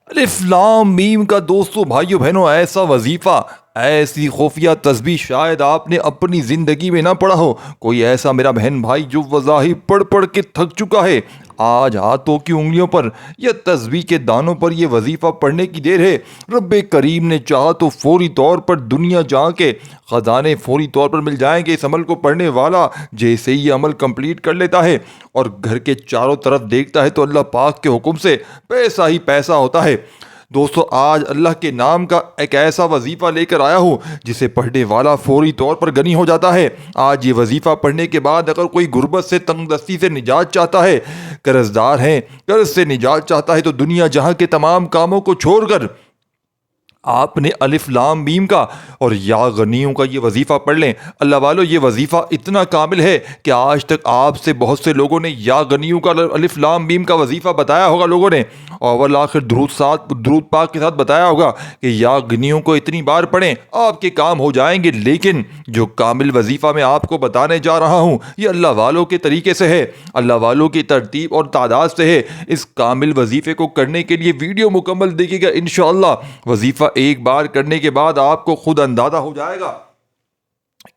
الف لام میم کا دوستوں بھائیوں بہنوں ایسا وظیفہ، ایسی خفیہ تسبیح شاید آپ نے اپنی زندگی میں نہ پڑھا ہو۔ کوئی ایسا میرا بہن بھائی جو وظائف پڑھ پڑھ کے تھک چکا ہے، آج ہاتھوں کی انگلیوں پر یا تسبیح کے دانوں پر یہ وظیفہ پڑھنے کی دیر ہے۔ رب کریم نے چاہا تو فوری طور پر دنیا جہاں کے خزانے فوری طور پر مل جائیں گے۔ اس عمل کو پڑھنے والا جیسے ہی یہ عمل کمپلیٹ کر لیتا ہے اور گھر کے چاروں طرف دیکھتا ہے تو اللہ پاک کے حکم سے پیسہ ہی پیسہ ہوتا ہے۔ دوستو آج اللہ کے نام کا ایک ایسا وظیفہ لے کر آیا ہوں جسے پڑھنے والا فوری طور پر غنی ہو جاتا ہے۔ آج یہ وظیفہ پڑھنے کے بعد اگر کوئی غربت سے، تنگ دستی سے نجات چاہتا ہے، قرض دار ہیں، قرض سے نجات چاہتا ہے، تو دنیا جہاں کے تمام کاموں کو چھوڑ کر آپ نے الف لام میم کا اور یا غنیوں کا یہ وظیفہ پڑھ لیں۔ اللہ والو یہ وظیفہ اتنا کامل ہے کہ آج تک آپ سے بہت سے لوگوں نے یا غنیوں کا الف لام میم کا وظیفہ بتایا ہوگا لوگوں نے، اور آخر درود پاک کے ساتھ بتایا ہوگا کہ یا غنیوں کو اتنی بار پڑھیں آپ کے کام ہو جائیں گے۔ لیکن جو کامل وظیفہ میں آپ کو بتانے جا رہا ہوں یہ اللہ والوں کے طریقے سے ہے، اللہ والوں کی ترتیب اور تعداد سے ہے۔ اس کامل وظیفے کو کرنے کے لیے ویڈیو مکمل دیکھیے گا، انشاءاللہ وظیفہ ایک بار کرنے کے بعد آپ کو خود اندازہ ہو جائے گا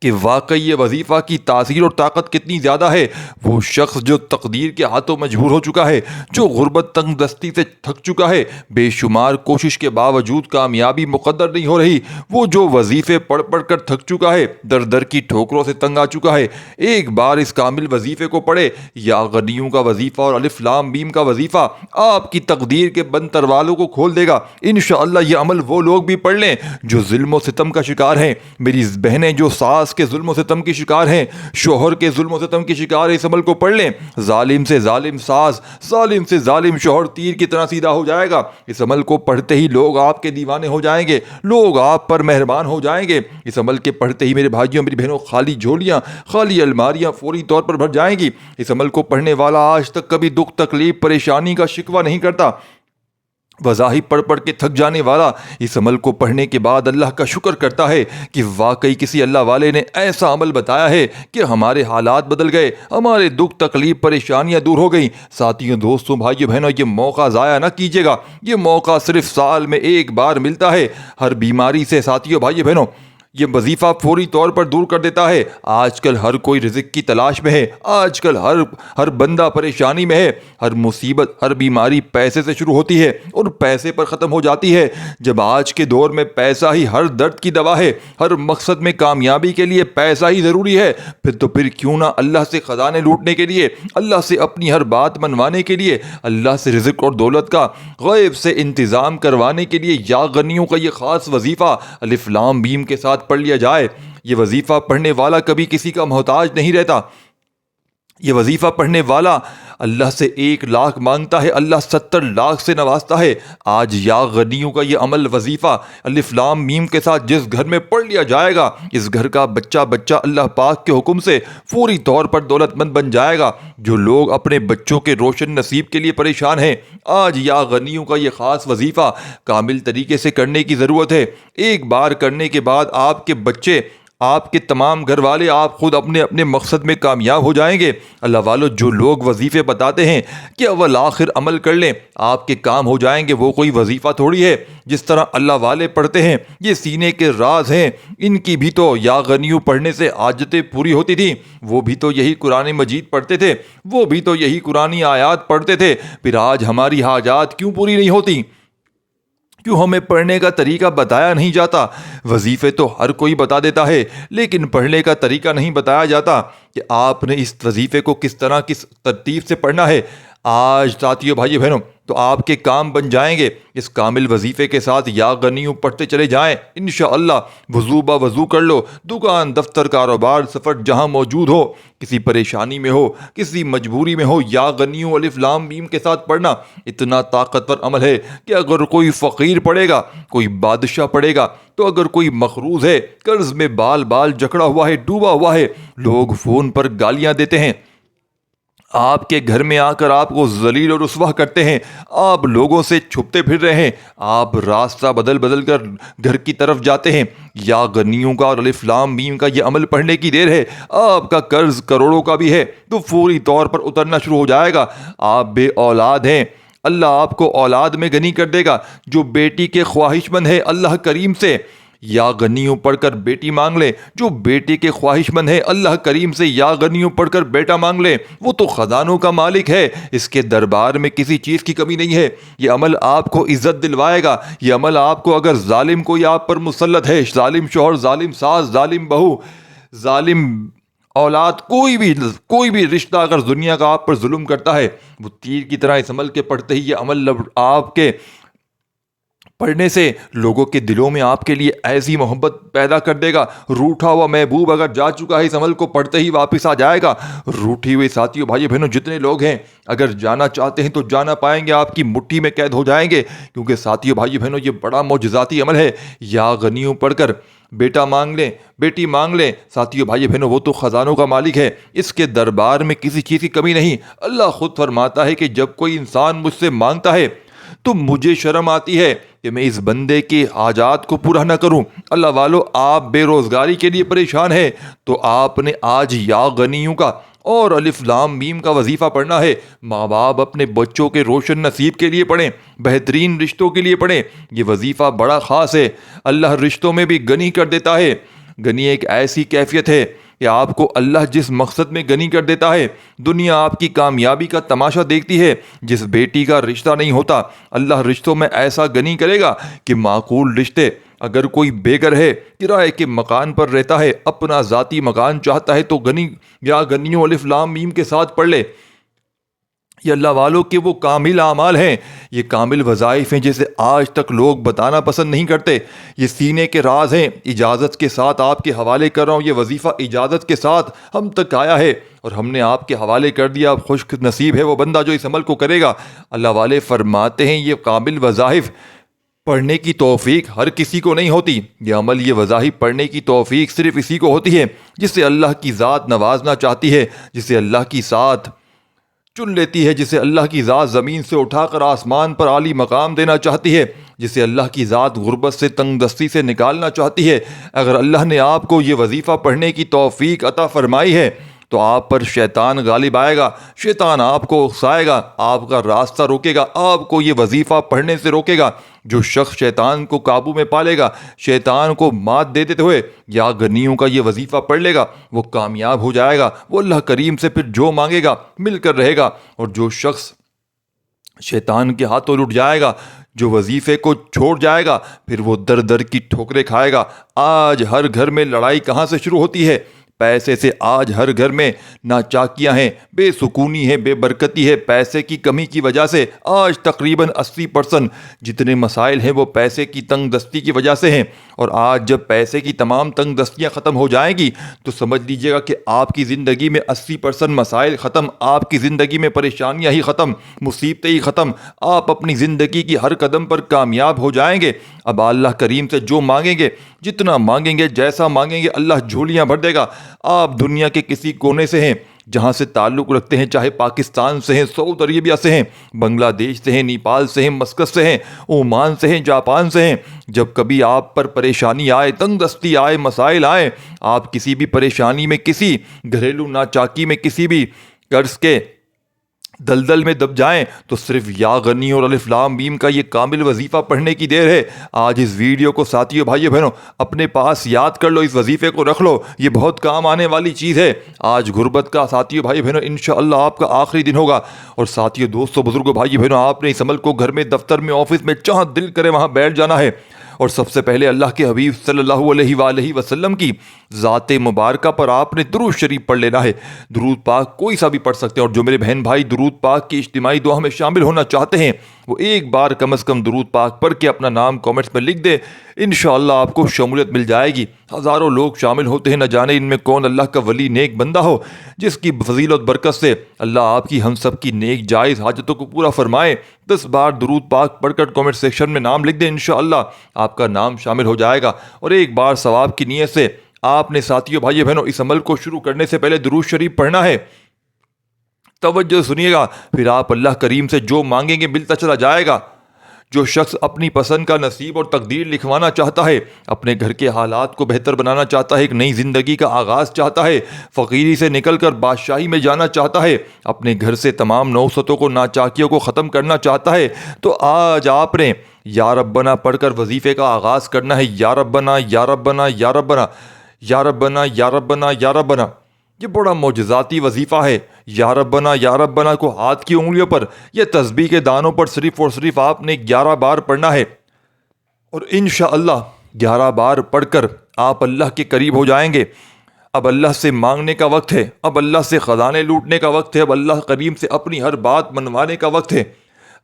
کہ واقعی یہ وظیفہ کی تاثیر اور طاقت کتنی زیادہ ہے۔ وہ شخص جو تقدیر کے ہاتھوں مجبور ہو چکا ہے، جو غربت تنگ دستی سے تھک چکا ہے، بے شمار کوشش کے باوجود کامیابی مقدر نہیں ہو رہی، وہ جو وظیفے پڑھ پڑھ کر تھک چکا ہے، در در کی ٹھوکروں سے تنگ آ چکا ہے، ایک بار اس کامل وظیفے کو پڑھے۔ یا غنیوں کا وظیفہ اور الف لام میم کا وظیفہ آپ کی تقدیر کے بند تروالوں کو کھول دے گا۔ انشاءاللہ یہ عمل وہ لوگ بھی پڑھ لیں جو ظلم و ستم کا شکار ہیں۔ میری بہنیں جو ساس کے ظلم و ستم کی شکار ہیں، شوہر کے ظلم و ستم کی شکار ہیں، اس عمل کو پڑھ لیں۔ ظالم سے ظالم ساس، ظالم سے ظالم شوہر تیر کی طرح سیدھا ہو جائے گا۔ اس عمل کو پڑھتے ہی لوگ آپ کے دیوانے ہو جائیں گے، لوگ آپ پر مہربان ہو جائیں گے۔ اس عمل کے پڑھتے ہی میرے بھائیوں میری بہنوں خالی جھولیاں، خالی الماریاں فوری طور پر بھر جائیں گی۔ اس عمل کو پڑھنے والا آج تک کبھی دکھ تکلیف پریشانی کا شکوہ نہیں کرتا۔ وظائف پڑھ پڑھ کے تھک جانے والا اس عمل کو پڑھنے کے بعد اللہ کا شکر کرتا ہے کہ واقعی کسی اللہ والے نے ایسا عمل بتایا ہے کہ ہمارے حالات بدل گئے، ہمارے دکھ تکلیف پریشانیاں دور ہو گئیں۔ ساتھیوں، دوستوں، بھائیوں بہنوں، یہ موقع ضائع نہ کیجیے گا۔ یہ موقع صرف سال میں ایک بار ملتا ہے۔ ہر بیماری سے ساتھیوں بھائیوں بہنوں یہ وظیفہ فوری طور پر دور کر دیتا ہے۔ آج کل ہر کوئی رزق کی تلاش میں ہے، آج کل ہر بندہ پریشانی میں ہے۔ ہر مصیبت، ہر بیماری پیسے سے شروع ہوتی ہے اور پیسے پر ختم ہو جاتی ہے۔ جب آج کے دور میں پیسہ ہی ہر درد کی دوا ہے، ہر مقصد میں کامیابی کے لیے پیسہ ہی ضروری ہے، پھر کیوں نہ اللہ سے خزانے لوٹنے کے لیے، اللہ سے اپنی ہر بات منوانے کے لیے، اللہ سے رزق اور دولت کا غیب سے انتظام کروانے کے لیے یا غنیوں کا یہ خاص وظیفہ الف لام میم کے ساتھ پڑھ لیا جائے۔ یہ وظیفہ پڑھنے والا کبھی کسی کا محتاج نہیں رہتا۔ یہ وظیفہ پڑھنے والا اللہ سے 1 لاکھ مانگتا ہے، اللہ 70 لاکھ سے نوازتا ہے۔ آج یا غنیوں کا یہ عمل وظیفہ الف لام میم کے ساتھ جس گھر میں پڑھ لیا جائے گا، اس گھر کا بچہ اللہ پاک کے حکم سے فوری طور پر دولت مند بن جائے گا۔ جو لوگ اپنے بچوں کے روشن نصیب کے لیے پریشان ہیں، آج یا غنیوں کا یہ خاص وظیفہ کامل طریقے سے کرنے کی ضرورت ہے۔ ایک بار کرنے کے بعد آپ کے بچے، آپ کے تمام گھر والے، آپ خود اپنے اپنے مقصد میں کامیاب ہو جائیں گے۔ اللہ والو جو لوگ وظیفے بتاتے ہیں کہ اول آخر عمل کر لیں آپ کے کام ہو جائیں گے، وہ کوئی وظیفہ تھوڑی ہے۔ جس طرح اللہ والے پڑھتے ہیں یہ سینے کے راز ہیں، ان کی بھی تو یا غنیوں پڑھنے سے حاجتیں پوری ہوتی تھیں۔ وہ بھی تو یہی قرآن مجید پڑھتے تھے، وہ بھی تو یہی قرآنی آیات پڑھتے تھے، پھر آج ہماری حاجات کیوں پوری نہیں ہوتی؟ کیوں ہمیں پڑھنے کا طریقہ بتایا نہیں جاتا؟ وظیفے تو ہر کوئی بتا دیتا ہے، لیکن پڑھنے کا طریقہ نہیں بتایا جاتا کہ آپ نے اس وظیفے کو کس طرح، کس ترتیب سے پڑھنا ہے۔ آج ساتھیوں بھائیوں بہنوں تو آپ کے کام بن جائیں گے۔ اس کامل وظیفے کے ساتھ یا غنیوں پڑھتے چلے جائیں، انشاءاللہ وضو با وضو کر لو، دکان، دفتر، کاروبار، سفر جہاں موجود ہو، کسی پریشانی میں ہو، کسی مجبوری میں ہو، یا غنیوں الف لام میم کے ساتھ پڑھنا اتنا طاقتور عمل ہے کہ اگر کوئی فقیر پڑھے گا، کوئی بادشاہ پڑھے گا، تو اگر کوئی مقروض ہے، قرض میں بال جکڑا ہوا ہے، ڈوبا ہوا ہے، لوگ فون پر گالیاں دیتے ہیں، آپ کے گھر میں آ کر آپ کو ذلیل اور رسوا کرتے ہیں، آپ لوگوں سے چھپتے پھر رہے ہیں، آپ راستہ بدل کر گھر کی طرف جاتے ہیں، یا غنیوں کا اور الف لام میم کا یہ عمل پڑھنے کی دیر ہے۔ آپ کا قرض کروڑوں کا بھی ہے تو فوری طور پر اترنا شروع ہو جائے گا۔ آپ بے اولاد ہیں، اللہ آپ کو اولاد میں غنی کر دے گا۔ جو بیٹی کے خواہش مند ہے اللہ کریم سے یا غنیوں پڑھ کر بیٹی مانگ لے، جو بیٹے کے خواہش مند ہے اللہ کریم سے یا غنیوں پڑھ کر بیٹا مانگ لے، وہ تو خزانوں کا مالک ہے، اس کے دربار میں کسی چیز کی کمی نہیں ہے۔ یہ عمل آپ کو عزت دلوائے گا، یہ عمل آپ کو، اگر ظالم کوئی آپ پر مسلط ہے، ظالم شوہر، ظالم ساس، ظالم بہو، ظالم اولاد، کوئی بھی رشتہ اگر دنیا کا آپ پر ظلم کرتا ہے، وہ تیر کی طرح اس عمل کے پڑھتے ہی یہ عمل آپ کے پڑھنے سے لوگوں کے دلوں میں آپ کے لیے ایسی محبت پیدا کر دے گا۔ روٹھا ہوا محبوب اگر جا چکا ہے، اس عمل کو پڑھتے ہی واپس آ جائے گا۔ روٹھی ہوئی ساتھیوں، بھائیو بہنوں، جتنے لوگ ہیں اگر جانا چاہتے ہیں تو جانا پائیں گے، آپ کی مٹھی میں قید ہو جائیں گے، کیونکہ ساتھیوں، بھائیو بہنوں، یہ بڑا معجزاتی عمل ہے۔ یا غنیوں پڑھ کر بیٹا مانگ لیں، بیٹی مانگ لیں، ساتھیوں، بھائیو بہنوں، وہ تو خزانوں کا مالک ہے، اس کے دربار میں کسی چیز کی کمی نہیں۔ اللہ خود فرماتا ہے کہ جب کوئی انسان مجھ سے مانگتا ہے تو مجھے شرم آتی ہے کہ میں اس بندے کے حاجات کو پورا نہ کروں۔ اللہ والو، آپ بے روزگاری کے لیے پریشان ہیں تو آپ نے آج یا غنیوں کا اور الف لام میم کا وظیفہ پڑھنا ہے۔ ماں باپ اپنے بچوں کے روشن نصیب کے لیے پڑھیں، بہترین رشتوں کے لیے پڑھیں، یہ وظیفہ بڑا خاص ہے۔ اللہ رشتوں میں بھی غنی کر دیتا ہے۔ غنی ایک ایسی کیفیت ہے کہ آپ کو اللہ جس مقصد میں غنی کر دیتا ہے، دنیا آپ کی کامیابی کا تماشا دیکھتی ہے۔ جس بیٹی کا رشتہ نہیں ہوتا، اللہ رشتوں میں ایسا غنی کرے گا کہ معقول رشتے، اگر کوئی بے گھر ہے، کرائے کے مکان پر رہتا ہے، اپنا ذاتی مکان چاہتا ہے تو غنی یا غنیوں الف لام میم کے ساتھ پڑھ لے۔ یہ اللہ والوں کے وہ کامل اعمال ہیں، یہ کامل وظائف ہیں جسے آج تک لوگ بتانا پسند نہیں کرتے۔ یہ سینے کے راز ہیں، اجازت کے ساتھ آپ کے حوالے کر رہا ہوں۔ یہ وظیفہ اجازت کے ساتھ ہم تک آیا ہے اور ہم نے آپ کے حوالے کر دیا۔ اب خوش نصیب ہے وہ بندہ جو اس عمل کو کرے گا۔ اللہ والے فرماتے ہیں یہ کامل وظائف پڑھنے کی توفیق ہر کسی کو نہیں ہوتی۔ یہ عمل، یہ وظائف پڑھنے کی توفیق صرف اسی کو ہوتی ہے جسے اللہ کی ذات نوازنا چاہتی ہے، جسے اللہ کی ذات چن لیتی ہے، جسے اللہ کی ذات زمین سے اٹھا کر آسمان پر عالی مقام دینا چاہتی ہے، جسے اللہ کی ذات غربت سے، تنگ دستی سے نکالنا چاہتی ہے۔ اگر اللہ نے آپ کو یہ وظیفہ پڑھنے کی توفیق عطا فرمائی ہے تو آپ پر شیطان غالب آئے گا، شیطان آپ کو اکسائے گا، آپ کا راستہ روکے گا، آپ کو یہ وظیفہ پڑھنے سے روکے گا۔ جو شخص شیطان کو قابو میں پالے گا، شیطان کو مات دے دیتے ہوئے یا غنیوں کا یہ وظیفہ پڑھ لے گا، وہ کامیاب ہو جائے گا، وہ اللہ کریم سے پھر جو مانگے گا مل کر رہے گا۔ اور جو شخص شیطان کے ہاتھوں لٹ جائے گا، جو وظیفے کو چھوڑ جائے گا، پھر وہ در در کی ٹھوکریں کھائے گا۔ آج ہر گھر میں لڑائی کہاں سے شروع ہوتی ہے؟ پیسے سے۔ آج ہر گھر میں ناچاکیاں ہیں، بے سکونی ہے، بے برکتی ہے، پیسے کی کمی کی وجہ سے۔ آج تقریباً 80% جتنے مسائل ہیں وہ پیسے کی تنگ دستی کی وجہ سے ہیں۔ اور آج جب پیسے کی تمام تنگ دستیاں ختم ہو جائیں گی تو سمجھ لیجئے گا کہ آپ کی زندگی میں 80% مسائل ختم، آپ کی زندگی میں پریشانیاں ہی ختم، مصیبتیں ہی ختم، آپ اپنی زندگی کی ہر قدم پر کامیاب ہو جائیں گے۔ اب اللہ کریم سے جو مانگیں گے، جتنا مانگیں گے، جیسا مانگیں گے، اللہ جھولیاں بھر دے گا۔ آپ دنیا کے کسی کونے سے ہیں، جہاں سے تعلق رکھتے ہیں، چاہے پاکستان سے ہیں، سعودی عربیہ سے ہیں، بنگلہ دیش سے ہیں، نیپال سے ہیں، مسقط سے ہیں، عمان سے ہیں، جاپان سے ہیں، جب کبھی آپ پر پریشانی آئے، تنگ دستی آئے، مسائل آئے، آپ کسی بھی پریشانی میں، کسی گھریلو ناچاکی میں، کسی بھی قرض کے دلدل میں دب جائیں تو صرف یا غنی اور الف لام میم کا یہ کامل وظیفہ پڑھنے کی دیر ہے۔ آج اس ویڈیو کو ساتھیوں، بھائیو بہنوں، اپنے پاس یاد کر لو، اس وظیفے کو رکھ لو، یہ بہت کام آنے والی چیز ہے۔ آج غربت کا ساتھیوں، بھائیو بہنوں، انشاءاللہ آپ کا آخری دن ہوگا۔ اور ساتھیوں، دوستوں، بزرگوں، بھائیو بہنوں، آپ نے اس عمل کو گھر میں، دفتر میں، آفس میں، جہاں دل کرے وہاں بیٹھ جانا ہے اور سب سے پہلے اللہ کے حبیب صلی اللہ علیہ وآلہ وسلم کی ذات مبارکہ پر آپ نے درود شریف پڑھ لینا ہے۔ درود پاک کوئی سا بھی پڑھ سکتے ہیں، اور جو میرے بہن بھائی درود پاک کی اجتماعی دعا میں شامل ہونا چاہتے ہیں وہ ایک بار کم از کم درود پاک پڑھ کے اپنا نام کامنٹس میں لکھ دے، انشاءاللہ آپ کو شمولیت مل جائے گی۔ ہزاروں لوگ شامل ہوتے ہیں، نہ جانے ان میں کون اللہ کا ولی نیک بندہ ہو جس کی فضیلت برکت سے اللہ آپ کی، ہم سب کی نیک جائز حاجتوں کو پورا فرمائے۔ 10 بار درود پاک پڑھ کر کامنٹ سیکشن میں نام لکھ دیں، انشاءاللہ آپ کا نام شامل ہو جائے گا۔ اور ایک بار ثواب کی نیت سے آپ نے ساتھیوں، بھائیو بہنوں، اس عمل کو شروع کرنے سے پہلے درود شریف پڑھنا ہے۔ توجہ سنیے گا، پھر آپ اللہ کریم سے جو مانگیں گے ملتا چلا جائے گا۔ جو شخص اپنی پسند کا نصیب اور تقدیر لکھوانا چاہتا ہے، اپنے گھر کے حالات کو بہتر بنانا چاہتا ہے، ایک نئی زندگی کا آغاز چاہتا ہے، فقیری سے نکل کر بادشاہی میں جانا چاہتا ہے، اپنے گھر سے تمام نوستوں کو، ناچاکیوں کو ختم کرنا چاہتا ہے، تو آج آپ نے یا ربنا پڑھ کر وظیفے کا آغاز کرنا ہے۔ یا ربنا یا ربنا یا ربنا یا ربنا یا ربنا یا ربنا، یہ بڑا معجزاتی وظیفہ ہے۔ یا ربنا کو ہاتھ کی انگلیوں پر یا تسبیح کے دانوں پر صرف اور صرف آپ نے 11 بار پڑھنا ہے، اور انشاءاللہ 11 بار پڑھ کر آپ اللہ کے قریب ہو جائیں گے۔ اب اللہ سے مانگنے کا وقت ہے، اب اللہ سے خزانے لوٹنے کا وقت ہے، اب اللہ کریم سے اپنی ہر بات منوانے کا وقت ہے۔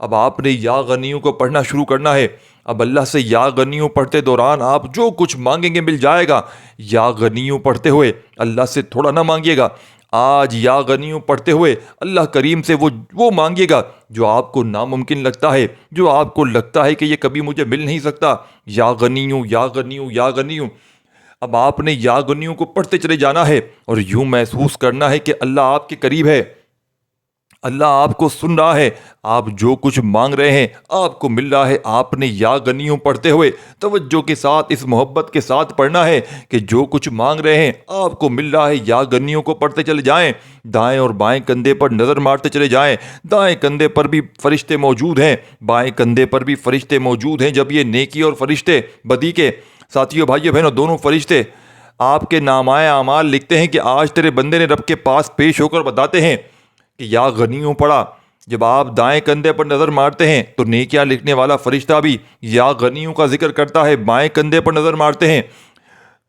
اب آپ نے یا غنیوں کو پڑھنا شروع کرنا ہے۔ اب اللہ سے یا غنیوں پڑھتے دوران آپ جو کچھ مانگیں گے مل جائے گا۔ یا غنیوں پڑھتے ہوئے اللہ سے تھوڑا نہ مانگیے گا، آج یا غنیوں پڑھتے ہوئے اللہ کریم سے وہ مانگیے گا جو آپ کو ناممکن لگتا ہے، جو آپ کو لگتا ہے کہ یہ کبھی مجھے مل نہیں سکتا۔ یا غنیوں یا غنیوں یا غنیوں، اب آپ نے یا غنیوں کو پڑھتے چلے جانا ہے اور یوں محسوس کرنا ہے کہ اللہ آپ کے قریب ہے، اللہ آپ کو سن رہا ہے، آپ جو کچھ مانگ رہے ہیں آپ کو مل رہا ہے۔ آپ نے یا غنیوں پڑھتے ہوئے توجہ کے ساتھ، اس محبت کے ساتھ پڑھنا ہے کہ جو کچھ مانگ رہے ہیں آپ کو مل رہا ہے۔ یا غنیوں کو پڑھتے چلے جائیں، دائیں اور بائیں کندھے پر نظر مارتے چلے جائیں، دائیں کندھے پر بھی فرشتے موجود ہیں، بائیں کندھے پر بھی فرشتے موجود ہیں۔ جب یہ نیکی اور فرشتے بدی کے، ساتھیوں بھائیوں بہنوں، دونوں فرشتے آپ کے نامۂ اعمال لکھتے ہیں کہ آج تیرے بندے نے رب کے پاس پیش ہو کر بتاتے ہیں کہ یا غنیوں پڑھا۔ جب آپ دائیں کندھے پر نظر مارتے ہیں تو نیکیاں لکھنے والا فرشتہ بھی یا غنیوں کا ذکر کرتا ہے، بائیں کندھے پر نظر مارتے ہیں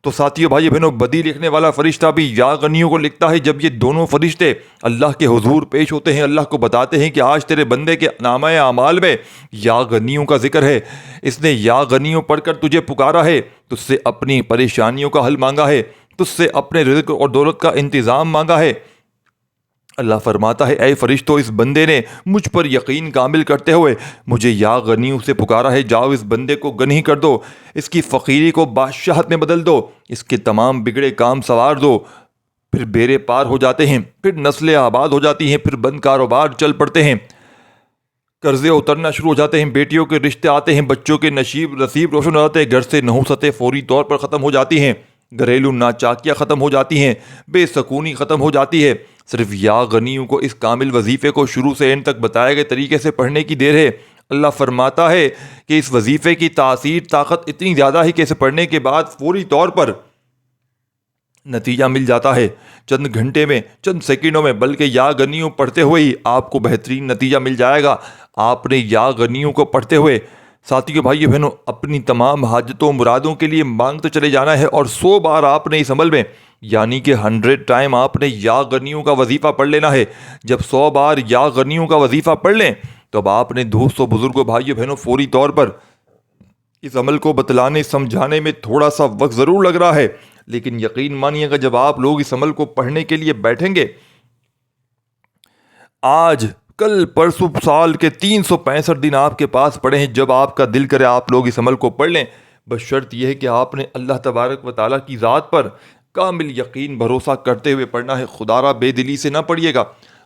تو ساتھیوں بھائی بہنوں بدی لکھنے والا فرشتہ بھی یا غنیوں کو لکھتا ہے۔ جب یہ دونوں فرشتے اللہ کے حضور پیش ہوتے ہیں، اللہ کو بتاتے ہیں کہ آج تیرے بندے کے نامۂ اعمال میں یا غنیوں کا ذکر ہے، اس نے یا غنیوں پڑھ کر تجھے پکارا ہے، تجھ سے اپنی پریشانیوں کا حل مانگا ہے، تجھ سے اپنے رزق اور دولت کا انتظام مانگا ہے۔ اللہ فرماتا ہے اے فرشتوں، اس بندے نے مجھ پر یقین کامل کرتے ہوئے مجھے یا غنیوں سے پکارا ہے، جاؤ اس بندے کو غنی کر دو، اس کی فقیری کو بادشاہت میں بدل دو، اس کے تمام بگڑے کام سنوار دو۔ پھر بیڑے پار ہو جاتے ہیں، پھر نسلیں آباد ہو جاتی ہیں، پھر بند کاروبار چل پڑتے ہیں، قرضے اترنا شروع ہو جاتے ہیں، بیٹیوں کے رشتے آتے ہیں، بچوں کے نصیب روشن ہو جاتے ہیں، گھر سے نحوستیں فوری طور پر ختم ہو جاتی ہیں، گھریلو ناچاکیاں ختم ہو جاتی ہیں، بے سکونی ختم ہو جاتی ہے۔ صرف یا غنیوں کو اس کامل وظیفے کو شروع سے اینڈ تک بتائے گئے طریقے سے پڑھنے کی دیر ہے۔ اللہ فرماتا ہے کہ اس وظیفے کی تاثیر طاقت اتنی زیادہ ہے کہ اسے پڑھنے کے بعد فوری طور پر نتیجہ مل جاتا ہے، چند گھنٹے میں، چند سیکنڈوں میں، بلکہ یا غنیوں پڑھتے ہوئے ہی آپ کو بہترین نتیجہ مل جائے گا۔ آپ نے یا غنیوں کو پڑھتے ہوئے ساتھیوں بھائیوں بہنوں اپنی تمام حاجتوں مرادوں کے لیے مانگتے چلے جانا ہے، اور 100 بار آپ نے اس عمل میں یعنی کہ 100 ٹائم آپ نے یا غنیوں کا وظیفہ پڑھ لینا ہے۔ جب 100 بار یا غنیوں کا وظیفہ پڑھ لیں تو اب آپ نے دوستوں بزرگوں بھائیوں بہنوں فوری طور پر اس عمل کو بتلانے سمجھانے میں تھوڑا سا وقت ضرور لگ رہا ہے، لیکن یقین مانیے گا جب آپ لوگ اس عمل کو پڑھنے کے لیے بیٹھیں گے، آج کل پرسوں سال کے 365 دن آپ کے پاس پڑے ہیں، جب آپ کا دل کرے آپ لوگ اس عمل کو پڑھ لیں، بس شرط یہ ہے کہ آپ نے اللہ تبارک و تعالیٰ کی ذات پر کامل یقین بھروسہ کرتے ہوئے پڑھنا ہے۔ خدا را بے دلی سے نہ پڑھیے گا،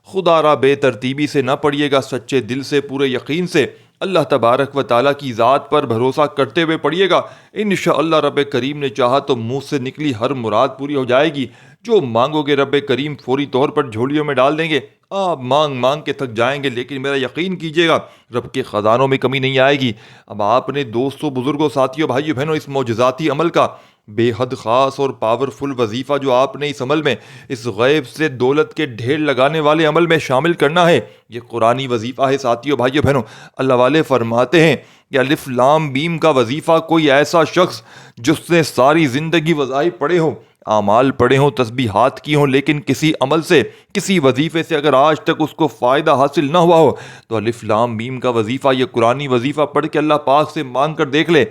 خدا را بے ترتیبی سے نہ پڑھیے گا، سچے دل سے پورے یقین سے اللہ تبارک و تعالیٰ کی ذات پر بھروسہ کرتے ہوئے پڑھیے گا۔ انشاءاللہ رب کریم نے چاہا تو منہ سے نکلی ہر مراد پوری ہو جائے گی۔ جو مانگو گے رب کریم فوری طور پر جھولیوں میں ڈال دیں گے۔ آپ مانگ مانگ کے تھک جائیں گے، لیکن میرا یقین کیجیے گا رب کے خزانوں میں کمی نہیں آئے گی۔ اب آپ نے دوستوں بزرگوں ساتھیوں بھائیوں بہنوں اس معجزاتی عمل کا بے حد خاص اور پاورفل وظیفہ جو آپ نے اس عمل میں، اس غیب سے دولت کے ڈھیر لگانے والے عمل میں شامل کرنا ہے، یہ قرآنی وظیفہ ہے ساتھیوں بھائیوں بہنوں۔ اللہ والے فرماتے ہیں کہ الف لام میم کا وظیفہ کوئی ایسا شخص جس نے ساری زندگی وظائف پڑھے ہوں، اعمال پڑھے ہوں، تسبیحات کی ہوں، لیکن کسی عمل سے، کسی وظیفے سے اگر آج تک اس کو فائدہ حاصل نہ ہوا ہو، تو الف لام میم کا وظیفہ، یہ قرآنی وظیفہ پڑھ کے اللہ پاک سے مانگ کر دیکھ لے۔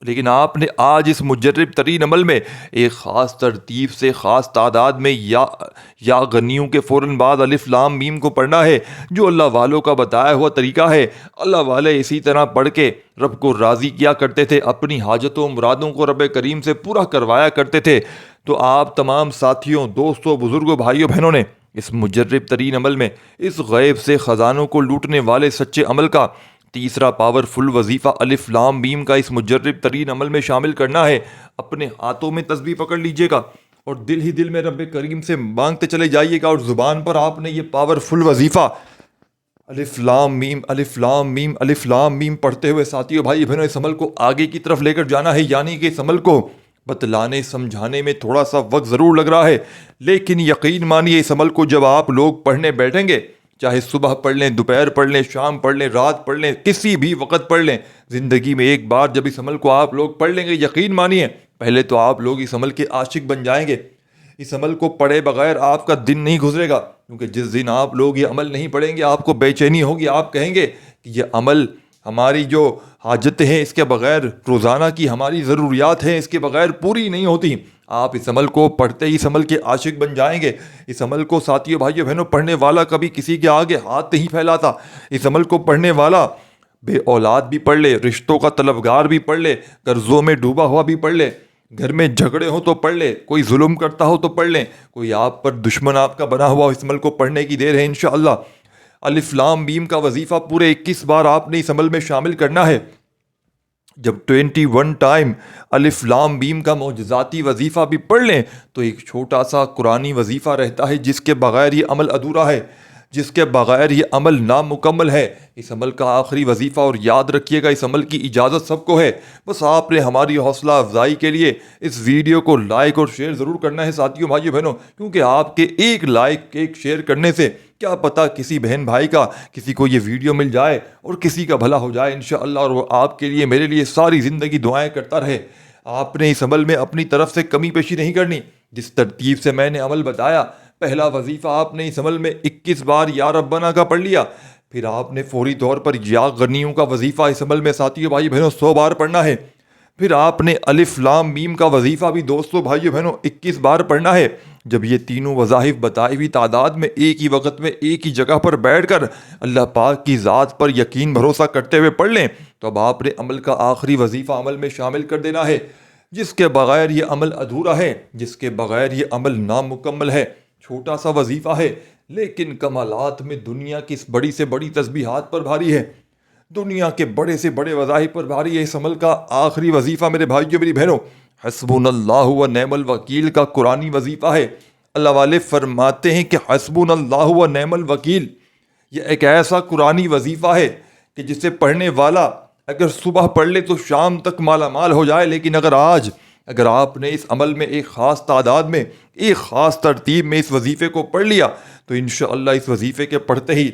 لیکن آپ نے آج اس مجرب ترین عمل میں ایک خاص ترتیب سے خاص تعداد میں یا غنیوں کے فوراً بعد الف لام میم کو پڑھنا ہے، جو اللہ والوں کا بتایا ہوا طریقہ ہے۔ اللہ والے اسی طرح پڑھ کے رب کو راضی کیا کرتے تھے، اپنی حاجتوں مرادوں کو رب کریم سے پورا کروایا کرتے تھے۔ تو آپ تمام ساتھیوں دوستوں بزرگوں بھائیوں بہنوں نے اس مجرب ترین عمل میں، اس غیب سے خزانوں کو لوٹنے والے سچے عمل کا تیسرا پاورفل وظیفہ الف لام میم کا اس مجرب ترین عمل میں شامل کرنا ہے۔ اپنے ہاتھوں میں تسبیح پکڑ لیجئے گا اور دل ہی دل میں رب کریم سے مانگتے چلے جائیے گا، اور زبان پر آپ نے یہ پاورفل وظیفہ الف لام میم الف لام میم الف لام میم پڑھتے ہوئے ساتھیوں بھائی بہنوں اس عمل کو آگے کی طرف لے کر جانا ہے۔ یعنی کہ اس عمل کو بتلانے سمجھانے میں تھوڑا سا وقت ضرور لگ رہا ہے، لیکن یقین مانیے اس عمل کو جب آپ لوگ پڑھنے بیٹھیں گے، چاہے صبح پڑھ لیں، دوپہر پڑھ لیں، شام پڑھ لیں، رات پڑھ لیں، کسی بھی وقت پڑھ لیں، زندگی میں ایک بار جب اس عمل کو آپ لوگ پڑھ لیں گے، یقین مانیے پہلے تو آپ لوگ اس عمل کے عاشق بن جائیں گے۔ اس عمل کو پڑھے بغیر آپ کا دن نہیں گزرے گا، کیونکہ جس دن آپ لوگ یہ عمل نہیں پڑھیں گے آپ کو بے چینی ہوگی، آپ کہیں گے کہ یہ عمل ہماری جو حاجتیں ہیں اس کے بغیر، روزانہ کی ہماری ضروریات ہیں اس کے بغیر پوری نہیں ہوتی۔ آپ اس عمل کو پڑھتے ہی اس عمل کے عاشق بن جائیں گے۔ اس عمل کو ساتھیوں بھائیوں بہنوں پڑھنے والا کبھی کسی کے آگے ہاتھ نہیں پھیلاتا۔ اس عمل کو پڑھنے والا بے اولاد بھی پڑھ لے، رشتوں کا طلبگار بھی پڑھ لے، قرضوں میں ڈوبا ہوا بھی پڑھ لے، گھر میں جھگڑے ہو تو پڑھ لے، کوئی ظلم کرتا ہو تو پڑھ لیں، کوئی آپ پر دشمن آپ کا بنا ہوا اس عمل کو پڑھنے کی دیر ہے انشاءاللہ۔ الف لام میم کا وظیفہ پورے 21 بار آپ نے اس عمل میں شامل کرنا ہے۔ جب 21 ٹائم الف لام میم کا معجزاتی وظیفہ بھی پڑھ لیں تو ایک چھوٹا سا قرآنی وظیفہ رہتا ہے جس کے بغیر یہ عمل ادھورا ہے، جس کے بغیر یہ عمل نامکمل ہے۔ اس عمل کا آخری وظیفہ، اور یاد رکھیے گا اس عمل کی اجازت سب کو ہے، بس آپ نے ہماری حوصلہ افزائی کے لیے اس ویڈیو کو لائک اور شیئر ضرور کرنا ہے ساتھیوں بھائیوں بہنوں، کیونکہ آپ کے ایک لائک ایک شیئر کرنے سے کیا پتہ کسی بہن بھائی کا، کسی کو یہ ویڈیو مل جائے اور کسی کا بھلا ہو جائے انشاءاللہ، اور وہ آپ کے لیے میرے لیے ساری زندگی دعائیں کرتا رہے۔ آپ نے اس عمل میں اپنی طرف سے کمی پیشی نہیں کرنی۔ جس ترتیب سے میں نے عمل بتایا، پہلا وظیفہ آپ نے اس عمل میں 21 بار یا ربنا کا پڑھ لیا، پھر آپ نے فوری طور پر یا غنیوں کا وظیفہ اس عمل میں ساتھیوں بھائی بہنوں 100 بار پڑھنا ہے، پھر آپ نے الف لام میم کا وظیفہ بھی دوستوں بھائیوں بہنوں 21 بار پڑھنا ہے۔ جب یہ تینوں وظائف بتائی ہوئی تعداد میں ایک ہی وقت میں ایک ہی جگہ پر بیٹھ کر اللہ پاک کی ذات پر یقین بھروسہ کرتے ہوئے پڑھ لیں تو اب آپ نے عمل کا آخری وظیفہ عمل میں شامل کر دینا ہے، جس کے بغیر یہ عمل ادھورا ہے، جس کے بغیر یہ عمل نامکمل ہے۔ چھوٹا سا وظیفہ ہے لیکن کمالات میں دنیا کی اس بڑی سے بڑی تسبیحات پر بھاری ہے، دنیا کے بڑے سے بڑے وظائف پر بھاری ہے۔ اس عمل کا آخری وظیفہ میرے بھائیوں میری بہنوں حسبنا اللہ و نعم الوکیل کا قرآنی وظیفہ ہے۔ اللہ والے فرماتے ہیں کہ حسبنا اللہ و نعم الوکیل یہ ایک ایسا قرآنی وظیفہ ہے کہ جسے پڑھنے والا اگر صبح پڑھ لے تو شام تک مالا مال ہو جائے، لیکن اگر آپ نے اس عمل میں ایک خاص تعداد میں ایک خاص ترتیب میں اس وظیفے کو پڑھ لیا تو انشاءاللہ اس وظیفے کے پڑھتے ہی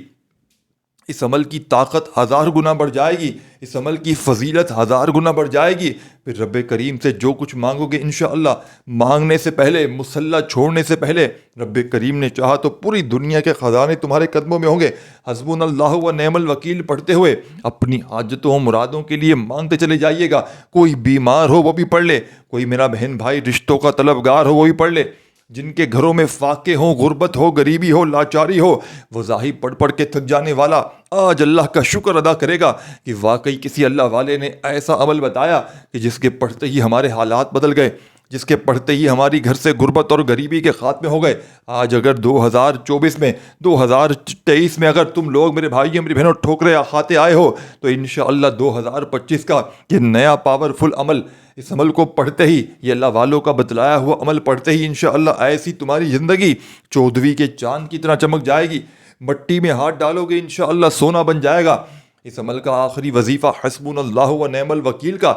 اس عمل کی طاقت 1000 گنا بڑھ جائے گی، اس عمل کی فضیلت 1000 گنا بڑھ جائے گی۔ پھر رب کریم سے جو کچھ مانگو گے انشاءاللہ مانگنے سے پہلے، مصلی چھوڑنے سے پہلے رب کریم نے چاہا تو پوری دنیا کے خزانے تمہارے قدموں میں ہوں گے۔ حسبنا اللہ و نعم الوکیل پڑھتے ہوئے اپنی حاجتوں و مرادوں کے لیے مانگتے چلے جائیے گا۔ کوئی بیمار ہو وہ بھی پڑھ لے، کوئی میرا بہن بھائی رشتوں کا طلبگار ہو وہ بھی پڑھ لے، جن کے گھروں میں فاقے ہوں، غربت ہو، غریبی ہو، لاچاری ہو، وہ ظاہر پڑھ پڑھ کے تھک جانے والا آج اللہ کا شکر ادا کرے گا کہ واقعی کسی اللہ والے نے ایسا عمل بتایا کہ جس کے پڑھتے ہی ہمارے حالات بدل گئے، جس کے پڑھتے ہی ہماری گھر سے غربت اور غریبی کے خاتمے ہو گئے۔ آج اگر 2024 میں 2023 میں اگر تم لوگ میرے بھائیوں میری بہنوں ٹھوکرے کھاتے آئے ہو تو انشاءاللہ 2025 کا یہ نیا پاورفل عمل، اس عمل کو پڑھتے ہی، یہ اللہ والوں کا بتلایا ہوا عمل پڑھتے ہی انشاءاللہ ایسی تمہاری زندگی 14ویں کے چاند کی طرح چمک جائے گی، مٹی میں ہاتھ ڈالو گے انشاءاللہ سونا بن جائے گا۔ اس عمل کا آخری وظیفہ حسبنا اللہ و نعم الوکیل کا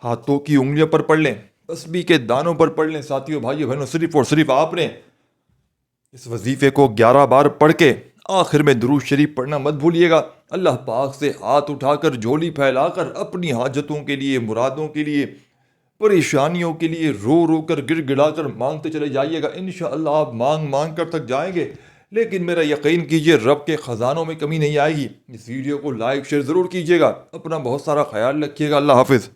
ہاتھوں کی انگلیوں پر پڑھ لیں، تسبیح کے دانوں پر پڑھ لیں ساتھیوں بھائیوں بہنوں، صرف اور صرف آپ نے اس وظیفے کو 11 بار پڑھ کے آخر میں درود شریف پڑھنا مت بھولیے گا۔ اللہ پاک سے ہاتھ اٹھا کر جھولی پھیلا کر اپنی حاجتوں کے لیے، مرادوں کے لیے، پریشانیوں کے لیے رو رو کر گر گڑا کر مانگتے چلے جائیے گا۔ انشاءاللہ آپ مانگ مانگ کر تک جائیں گے، لیکن میرا یقین کیجئے رب کے خزانوں میں کمی نہیں آئے گی۔ اس ویڈیو کو لائک شیئر ضرور کیجیے گا۔ اپنا بہت سارا خیال رکھیے گا۔ اللہ حافظ۔